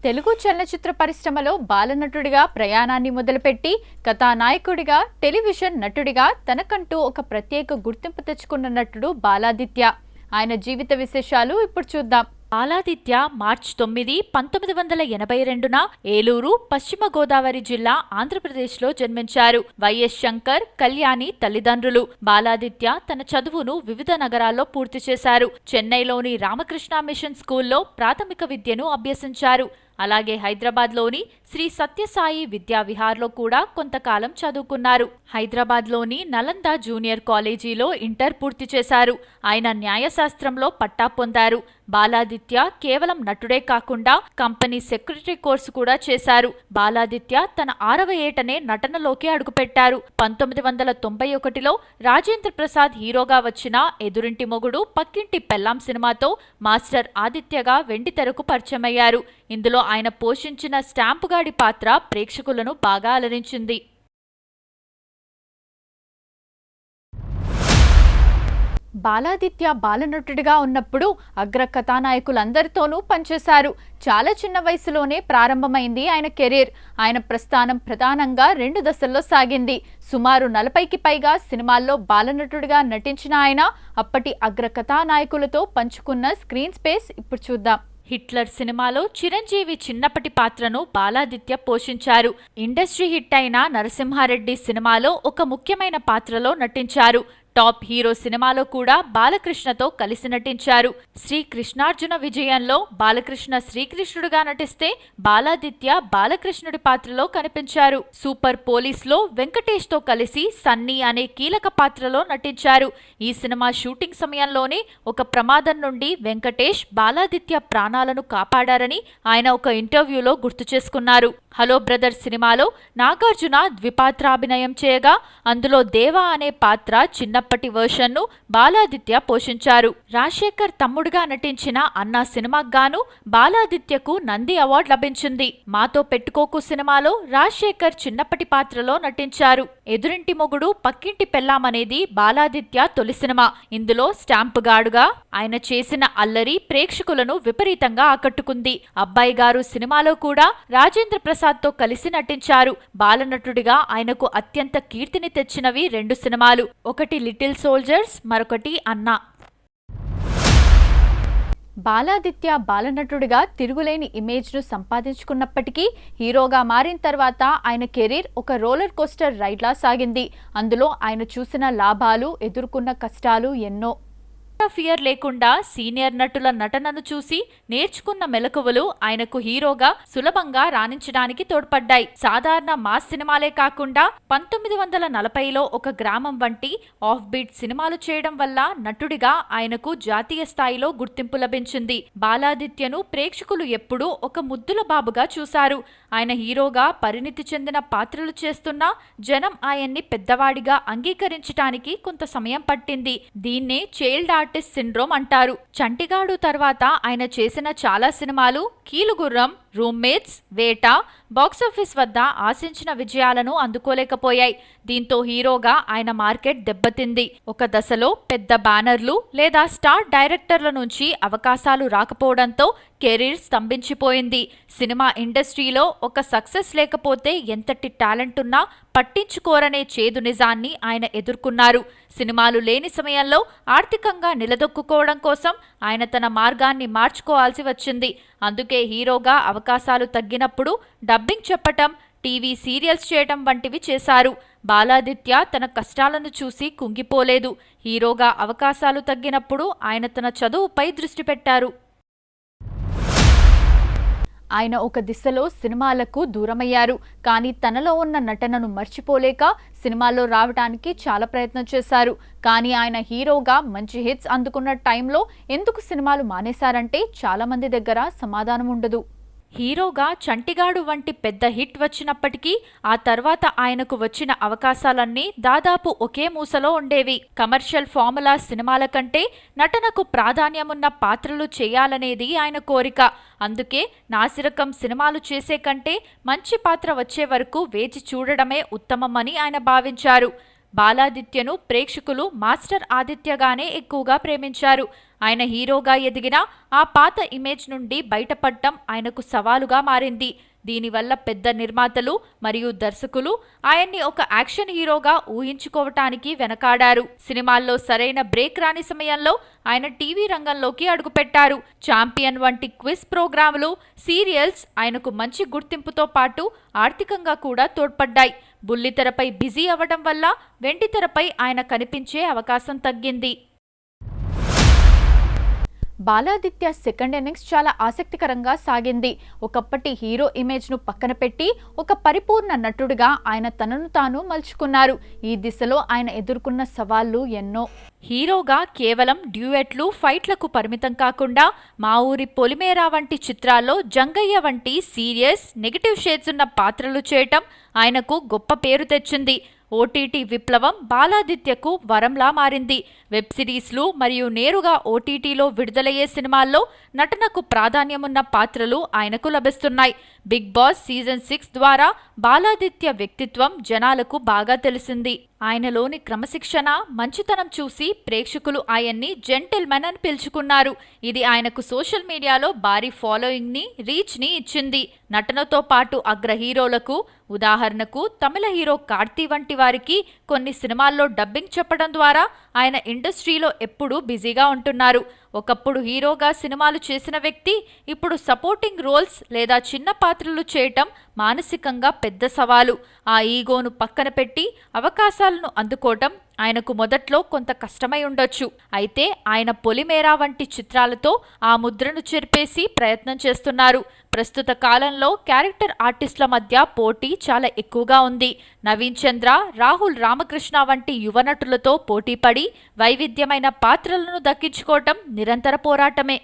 తెలుగు చలనచిత్ర పరిశ్రమలో బాలనటుడిగా ప్రయాణాన్ని మొదలుపెట్టి కథానాయకుడిగా టెలివిజన్ నటుడిగా తనకంటూ ఒక ప్రత్యేక గుర్తింపు తెచ్చుకున్న నటుడు బాలాదిత్య. ఆయన జీవిత విశేషాలు ఇప్పుడు చూద్దాం. బాలాదిత్య మార్చి 9, 1982న ఏలూరు, పశ్చిమ గోదావరి జిల్లా, ఆంధ్రప్రదేశ్లో జన్మించారు. వైఎస్ శంకర్, కళ్యాణి తల్లిదండ్రులు. బాలాదిత్య తన చదువును వివిధ నగరాల్లో పూర్తి చేశారు. చెన్నైలోని రామకృష్ణ మిషన్ స్కూల్లో ప్రాథమిక విద్యను అభ్యసించారు. అలాగే హైదరాబాద్లోని శ్రీ సత్యసాయి విద్యా విహార్లో కూడా కొంతకాలం చదువుకున్నారు. హైదరాబాద్లోని నలంద జూనియర్ కాలేజీలో ఇంటర్ పూర్తి చేశారు. ఆయన న్యాయశాస్త్రంలో పట్టా పొందారు. బాలాదిత్య కేవలం నటుడే కాకుండా కంపెనీ సెక్రటరీ కోర్సు కూడా చేశారు. బాలాదిత్య తన 6వ ఏటనే నటనలోకి అడుగుపెట్టారు. 1991లో రాజేంద్ర ప్రసాద్ హీరోగా వచ్చిన ఎదురింటి మొగుడు పక్కింటి పెళ్ళాం సినిమాతో మాస్టర్ ఆదిత్యగా వెండితెరకు పరిచయమయ్యారు. ఇందులో ఆయన పోషించిన స్టాంపుగాడి పాత్ర ప్రేక్షకులను బాగా అలరించింది. బాలాదిత్య బాలనటుడిగా ఉన్నప్పుడు అగ్ర కథానాయకులందరితోనూ పనిచేశారు. చాలా చిన్న వయసులోనే ప్రారంభమైంది ఆయన కెరీర్. ఆయన ప్రస్థానం ప్రధానంగా 2 దశల్లో సాగింది. సుమారు 40కి పైగా సినిమాల్లో బాలనటుడిగా నటించిన ఆయన అప్పటి అగ్ర కథానాయకులతో పంచుకున్న స్క్రీన్ స్పేస్ ఇప్పుడు చూద్దాం. హిట్లర్ సినిమాలో చిరంజీవి చిన్నప్పటి పాత్రను బాలాదిత్య పోషించారు. ఇండస్ట్రీ హిట్ అయిన నరసింహారెడ్డి సినిమాలో ఒక ముఖ్యమైన పాత్రలో నటించారు. టాప్ హీరో సినిమాలో కూడా బాలకృష్ణతో కలిసి నటించారు. శ్రీ కృష్ణార్జున విజయంలో బాలకృష్ణ శ్రీకృష్ణుడిగా నటిస్తే బాలాదిత్య బాలకృష్ణుడి పాత్రలో కనిపించారు. సూపర్ పోలీస్ లో వెంకటేష్ తో కలిసి సన్నీ అనే కీలక పాత్రలో నటించారు. ఈ సినిమా షూటింగ్ సమయంలోనే ఒక ప్రమాదం నుండి వెంకటేష్ బాలాదిత్య ప్రాణాలను కాపాడారని ఆయన ఒక ఇంటర్వ్యూలో గుర్తు చేసుకున్నారు. హలో బ్రదర్ సినిమాలో నాగార్జున ద్విపాత్రాభినయం చేయగా అందులో దేవా అనే పాత్ర చిన్నప్పటి వర్షన్ను బాలాదిత్య పోషించారు. రాజశేఖర్ తమ్ముడుగా నటించిన అన్నా సినిమాకు గాను బాలాదిత్యకు నంది అవార్డు లభించింది. మాతో పెట్టుకోకు సినిమాలో రాజశేఖర్ చిన్నప్పటి పాత్రలో నటించారు. ఎదురింటి మొగుడు పక్కింటి పెళ్ళాం అనేది బాలాదిత్య తొలి సినిమా. ఇందులో స్టాంపు గాడుగా ఆయన చేసిన అల్లరి ప్రేక్షకులను విపరీతంగా ఆకట్టుకుంది. అబ్బాయి గారు సినిమాలో కూడా రాజేంద్ర ప్రసాద్ తో కలిసి నటించారు. బాలనటుడిగా ఆయనకు అత్యంత కీర్తిని తెచ్చినవి 2 సినిమాలు. ఒకటి లిటిల్ సోల్జర్స్, మరొకటి అన్నా. బాలాదిత్య బాలనటుడిగా తిరుగులేని ఇమేజ్ను సంపాదించుకున్నప్పటికీ హీరోగా మారిన తర్వాత ఆయన కెరీర్ ఒక రోలర్ కోస్టర్ రైడ్లా సాగింది. అందులో ఆయన చూసిన లాభాలు, ఎదుర్కొన్న కష్టాలు ఎన్నో. ఫియర్ లేకుండా సీనియర్ నటుల నటనను చూసి నేర్చుకున్న మెలకువలు ఆయనకు హీరోగా సులభంగా రాణించడానికి తోడ్పడ్డాయి. సాధారణ మాస్ సినిమాలే కాకుండా 1940లో ఒక గ్రామం వంటి ఆఫ్ బీట్ సినిమాలు చేయడం వల్ల నటుడిగా ఆయనకు జాతీయ స్థాయిలో గుర్తింపు లభించింది. బాలాదిత్యను ప్రేక్షకులు ఎప్పుడూ ఒక ముద్దుల బాబుగా చూశారు. ఆయన హీరోగా పరిణితి చెందిన పాత్రలు చేస్తున్నా జనం ఆయన్ని పెద్దవాడిగా అంగీకరించడానికి కొంత సమయం పట్టింది. దీన్నే చైల్డ్ ఆర్టిస్ట్ సిండ్రోమ్ అంటారు. చంటిగాడు తర్వాత ఆయన చేసిన చాలా సినిమాలు కీలుగుర్రం, రూమ్మేట్స్, వేట బాక్సాఫీస్ వద్ద ఆశించిన విజయాలను అందుకోలేకపోయాయి. దీంతో హీరోగా ఆయన మార్కెట్ దెబ్బతింది. ఒక దశలో పెద్ద బ్యానర్లు లేదా స్టార్ డైరెక్టర్ల నుంచి అవకాశాలు రాకపోవడంతో కెరీర్ స్తంభించిపోయింది. సినిమా ఇండస్ట్రీలో ఒక సక్సెస్ లేకపోతే ఎంతటి టాలెంట్ ఉన్నా పట్టించుకోరనే చేదు నిజాన్ని ఆయన ఎదుర్కొన్నారు. సినిమాలు లేని సమయంలో ఆర్థికంగా నిలదొక్కుకోవడం కోసం ఆయన తన మార్గాన్ని మార్చుకోవాల్సి వచ్చింది. అందుకే హీరోగా అవకాశాలు తగ్గినప్పుడు డబ్బింగ్ చెప్పటం, టీవీ సీరియల్స్ చేయడం వంటివి చేశారు. బాలాదిత్య తన కష్టాలను చూసి కుంగిపోలేదు. హీరోగా అవకాశాలు తగ్గినప్పుడు ఆయన తన చదువుపై దృష్టి పెట్టారు. ఆయన ఒక దిశలో సినిమాలకు దూరమయ్యారు. కానీ తనలో ఉన్న నటనను మర్చిపోలేక సినిమాల్లో రావడానికి చాలా ప్రయత్నం చేశారు. కానీ ఆయన హీరోగా మంచి హిట్స్ అందుకున్న టైంలో ఎందుకు సినిమాలు మానేశారంటే చాలా మంది దగ్గర సమాధానం ఉండదు. హీరోగా చంటిగాడు వంటి పెద్ద హిట్ వచ్చినప్పటికీ ఆ తర్వాత ఆయనకు వచ్చిన అవకాశాలన్నీ దాదాపు ఒకే మూసలో ఉండేవి. కమర్షియల్ ఫార్ములా సినిమాల కంటే నటనకు ప్రాధాన్యమున్న పాత్రలు చేయాలనేది ఆయన కోరిక. అందుకే నాసిరకం సినిమాలు చేసే కంటే మంచి పాత్ర వచ్చే వరకు వేచి చూడడమే ఉత్తమమని ఆయన భావించారు. బాలాదిత్యను ప్రేక్షకులు మాస్టర్ ఆదిత్యగానే ఎక్కువగా ప్రేమించారు. ఆయన హీరోగా ఎదిగిన ఆ పాత ఇమేజ్ నుండి బయటపడటం ఆయనకు సవాలుగా మారింది. దీనివల్ల పెద్ద నిర్మాతలు మరియు దర్శకులు ఆయన్ని ఒక యాక్షన్ హీరోగా ఊహించుకోవటానికి వెనకాడారు. సినిమాల్లో సరైన బ్రేక్ రాని సమయంలో ఆయన టీవీ రంగంలోకి అడుగుపెట్టారు. ఛాంపియన్ వంటి క్విజ్ ప్రోగ్రాములు, సీరియల్స్ ఆయనకు మంచి గుర్తింపుతో పాటు ఆర్థికంగా కూడా తోడ్పడ్డాయి. బుల్లితెరపై బిజీ అవ్వడం వల్ల వెండితెరపై ఆయన కనిపించే అవకాశం తగ్గింది. బాలాదిత్య సెకండ్ ఇన్నింగ్స్ చాలా ఆసక్తికరంగా సాగింది. ఒకప్పటి హీరో ఇమేజ్ను పక్కన పెట్టి ఒక పరిపూర్ణ నటుడిగా ఆయన తనను తాను మలుచుకున్నారు. ఈ దిశలో ఆయన ఎదుర్కొన్న సవాళ్లు ఎన్నో. హీరోగా కేవలం డ్యూయెట్లు, ఫైట్లకు పరిమితం కాకుండా మా ఊరి పొలిమేరా వంటి చిత్రాల్లో జంగయ్య వంటి సీరియస్, నెగటివ్ షేడ్స్ ఉన్న పాత్రలు చేయటం ఆయనకు గొప్ప పేరు తెచ్చింది. ఓటీటీ విప్లవం బాలాదిత్యకు వరంలా మారింది. వెబ్ సిరీస్లు మరియు నేరుగా ఓటీటీలో విడుదలయ్యే సినిమాల్లో నటనకు ప్రాధాన్యమున్న పాత్రలు ఆయనకు లభిస్తున్నాయి. బిగ్ బాస్ సీజన్ 6 ద్వారా బాలాదిత్య వ్యక్తిత్వం జనాలకు బాగా తెలిసింది. ఆయనలోని క్రమశిక్షణ, మంచితనం చూసి ప్రేక్షకులు ఆయన్ని జెంటిల్మెన్ అని పిలుచుకున్నారు. ఇది ఆయనకు సోషల్ మీడియాలో భారీ ఫాలోయింగ్ని, రీచ్ని ఇచ్చింది. నటనతో పాటు అగ్ర హీరోలకు, ఉదాహరణకు తమిళ హీరో కార్తీ వంటి వారికి కొన్ని సినిమాల్లో డబ్బింగ్ చెప్పడం ద్వారా ఆయన ఇండస్ట్రీలో ఎప్పుడూ బిజీగా ఉంటున్నారు. ఒకప్పుడు హీరోగా సినిమాలు చేసిన వ్యక్తి ఇప్పుడు సపోర్టింగ్ రోల్స్ లేదా చిన్న పాత్రలు చేయటం మానసికంగా పెద్ద సవాలు. ఆ ఈగోను పక్కన పెట్టి అవకాశాలను అందుకోవటం ఆయనకు మొదట్లో కొంత కష్టమై ఉండొచ్చు. అయితే ఆయన పొలిమేరా వంటి చిత్రాలతో ఆ ముద్రను చెరిపేసి ప్రయత్నం చేస్తున్నారు. ప్రస్తుత కాలంలో క్యారెక్టర్ ఆర్టిస్టుల మధ్య పోటీ చాలా ఎక్కువగా ఉంది. నవీన్ చంద్ర, రాహుల్ రామకృష్ణ వంటి యువ నటులతో పోటీపడి వైవిధ్యమైన పాత్రలను దక్కించుకోవటం నిరంతర పోరాటమే.